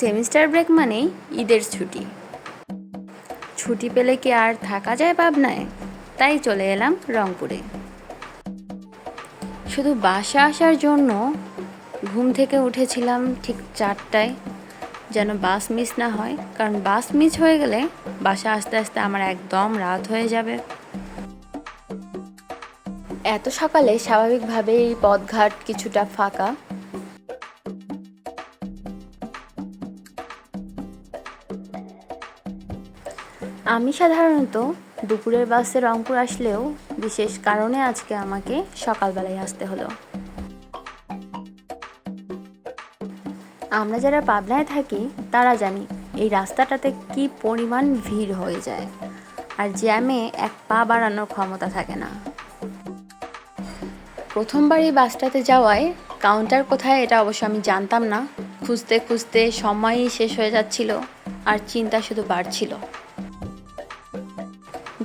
Semester break মানেই ঈদের ছুটি। ছুটি পেলে কি আর থাকা যায় পাবনায়? তাই চলে এলাম রংপুরে। শুধু বাসা আসার জন্য ঘুম থেকে উঠেছিলাম ঠিক 4টায়, যেন বাস মিস না হয়, কারণ বাস মিস হয়ে গেলে বাসা আসতে আসতে আমার একদম রাত হয়ে যাবে। এত সকালে স্বাভাবিকভাবেই পথঘাট কিছুটা ফাঁকা। আমি সাধারণত দুপুরের বাসে রংপুর আসলেও বিশেষ কারণে আজকে আমাকে সকালবেলায় আসতে হলো। আমরা যারা পাবনায় থাকি তারা জানি এই রাস্তাটাতে কি পরিমাণ ভিড় হয়ে যায়, আর জ্যামে এক পা বাড়ানোর ক্ষমতা থাকে না। প্রথমবার এই বাসটাতে যাওয়ায় কাউন্টার কোথায় এটা অবশ্য আমি জানতাম না। খুঁজতে খুঁজতে সময়ই শেষ হয়ে যাচ্ছিল আর চিন্তা শুধু বাড়ছিল।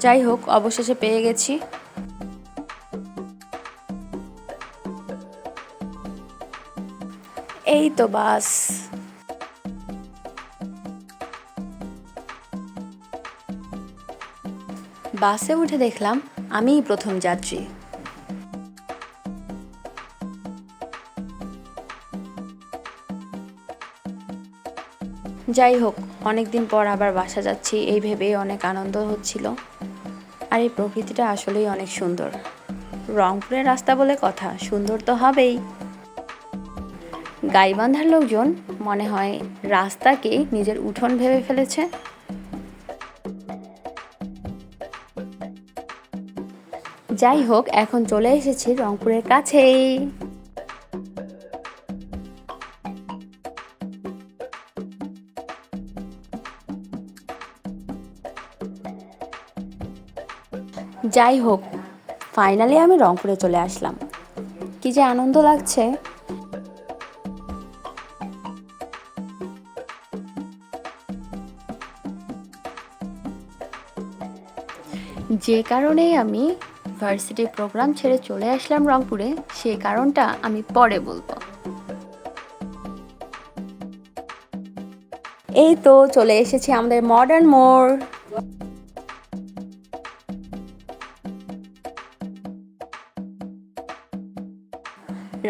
যাই হোক, অবশেষে পেয়ে গেছি। এই তো বাস। বাসে উঠে দেখলাম আমিই প্রথম যাত্রী। যাই হোক, অনেকদিন পর আবার বাসা যাচ্ছি এই ভেবেই অনেক আনন্দ হচ্ছিল। আর এই প্রকৃতিটা আসলেই অনেক সুন্দর। রংপুরের রাস্তা বলে কথা, সুন্দর তো হবেই। গাইবান্ধার লোকজন মনে হয় রাস্তাকে নিজের উঠোন ভেবে ফেলেছে। যাই হোক, এখন চলে এসেছি রংপুরের কাছেই। যাই হোক, ফাইনালি আমি রংপুরে চলে আসলাম। কি যে আনন্দ লাগছে। যে কারণেই আমি ভার্সিটির প্রোগ্রাম ছেড়ে চলে আসলাম রংপুরে, সেই কারণটা আমি পরে বলবো। এই তো চলে এসেছি আমাদের মডার্ন মোড়।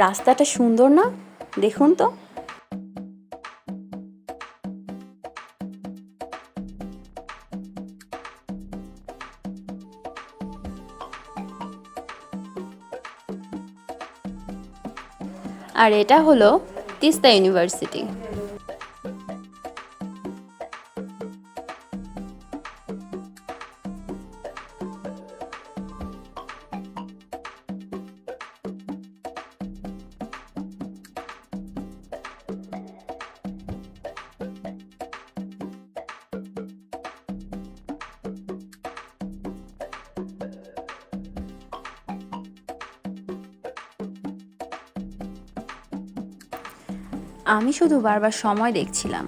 রাস্তাটা সুন্দর না? দেখুন তো। আর এটা হলো তিস্তা ইউনিভার্সিটি। আমি শুধু বারবার সময় দেখছিলাম।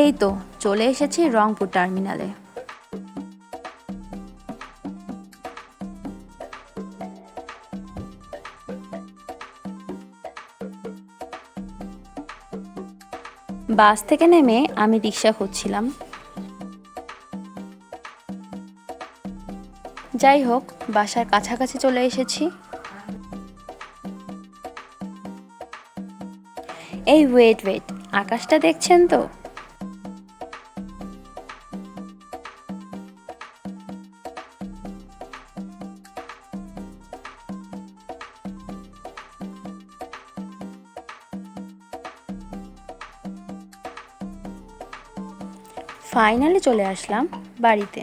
এই তো চলে এসেছি রংপুর টার্মিনালে। বাস থেকে নেমে আমি রিক্সা খুঁজছিলাম। যাই হোক, বাসার কাছাকাছি চলে এসেছি। এই ওয়েট, আকাশটা দেখছেন তো? ফাইনালি চলে আসলাম বাড়িতে।